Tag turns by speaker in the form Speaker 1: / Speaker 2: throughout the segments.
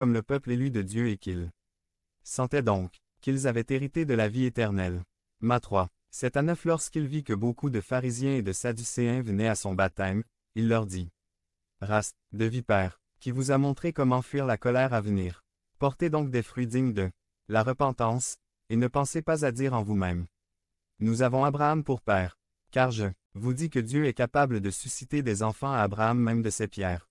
Speaker 1: comme le peuple élu de Dieu et qu'ils sentaient donc qu'ils avaient hérité de la vie éternelle. Ma 3. C'est à 9 lorsqu'il vit que beaucoup de pharisiens et de sadducéens venaient à son baptême, il leur dit: Race de vipères, qui vous a montré comment fuir la colère à venir. Portez donc des fruits dignes de la repentance, et ne pensez pas à dire en vous-même: Nous avons Abraham pour père. Car je vous dis que Dieu est capable de susciter des enfants à Abraham même de ses pierres.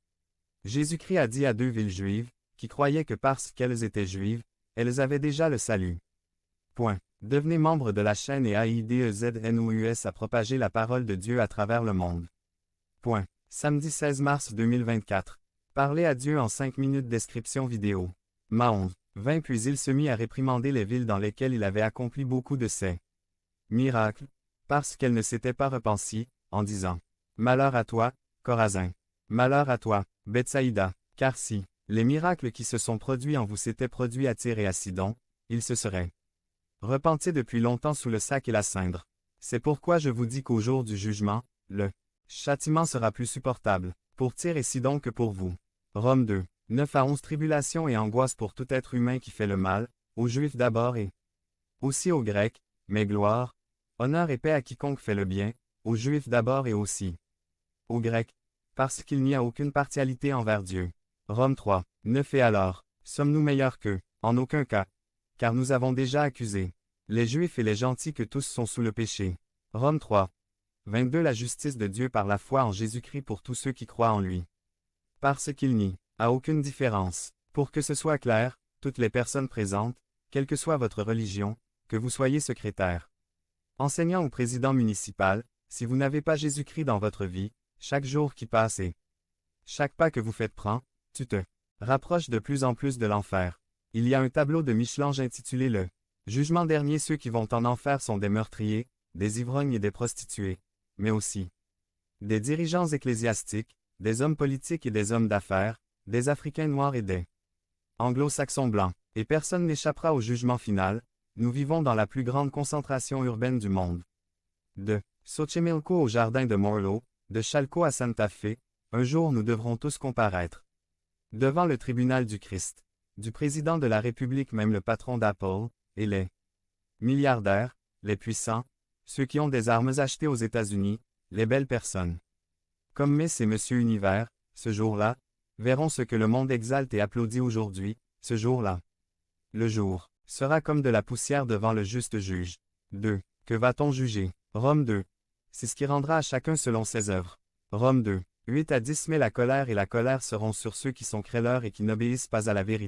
Speaker 1: Jésus-Christ a dit à 2 villes juives, qui croyaient que parce qu'elles étaient juives, elles avaient déjà le salut. Point. Devenez membre de la chaîne et AIDEZNOUS à propager la parole de Dieu à travers le monde. Point. Samedi 16 mars 2024. Parlez à Dieu en 5 minutes. Description vidéo. Ma 11. 20 Puis il se mit à réprimander les villes dans lesquelles il avait accompli beaucoup de ces miracles, parce qu'elles ne s'étaient pas repenties, en disant: Malheur à toi, Chorazin! Malheur à toi, Bethsaïda! Car si les miracles qui se sont produits en vous s'étaient produits à Tyr et à Sidon, ils se seraient repentis depuis longtemps sous le sac et la cendre. C'est pourquoi je vous dis qu'au jour du jugement, le châtiment sera plus supportable pour Tyr et Sidon que pour vous. Rome 2. 9 à 11 Tribulation et angoisse pour tout être humain qui fait le mal, aux Juifs d'abord et aussi aux Grecs, mais gloire, honneur et paix à quiconque fait le bien, aux Juifs d'abord et aussi aux Grecs, parce qu'il n'y a aucune partialité envers Dieu. Rome 3. 9 Et alors, sommes-nous meilleurs qu'eux? En aucun cas. Car nous avons déjà accusé les Juifs et les gentils que tous sont sous le péché. Rome 3. 22 La justice de Dieu par la foi en Jésus-Christ pour tous ceux qui croient en lui. Parce qu'il n'y a aucune différence. Pour que ce soit clair, toutes les personnes présentes, quelle que soit votre religion, que vous soyez secrétaire, enseignant ou président municipal, si vous n'avez pas Jésus-Christ dans votre vie, chaque jour qui passe et chaque pas que vous faites prend, tu te rapproches de plus en plus de l'enfer. Il y a un tableau de Michel-Ange intitulé Le Jugement dernier. Ceux qui vont en enfer sont des meurtriers, des ivrognes et des prostituées, mais aussi des dirigeants ecclésiastiques, des hommes politiques et des hommes d'affaires, des Africains noirs et des Anglo-Saxons blancs. Et personne n'échappera au jugement final. Nous vivons dans la plus grande concentration urbaine du monde. De Xochimilco au jardin de Morlo, de Chalco à Santa Fe, un jour nous devrons tous comparaître devant le tribunal du Christ, du président de la République, même le patron d'Apple, et les milliardaires, les puissants, ceux qui ont des armes achetées aux États-Unis, les belles personnes comme Miss et Monsieur Univers, ce jour-là, verront ce que le monde exalte et applaudit aujourd'hui, ce jour-là. Le jour sera comme de la poussière devant le juste juge. 2. Que va-t-on juger? Rome 2. C'est ce qui rendra à chacun selon ses œuvres. Rome 2. 8 à 10 Mais la colère et la colère seront sur ceux qui sont crêleurs et qui n'obéissent pas à la vérité.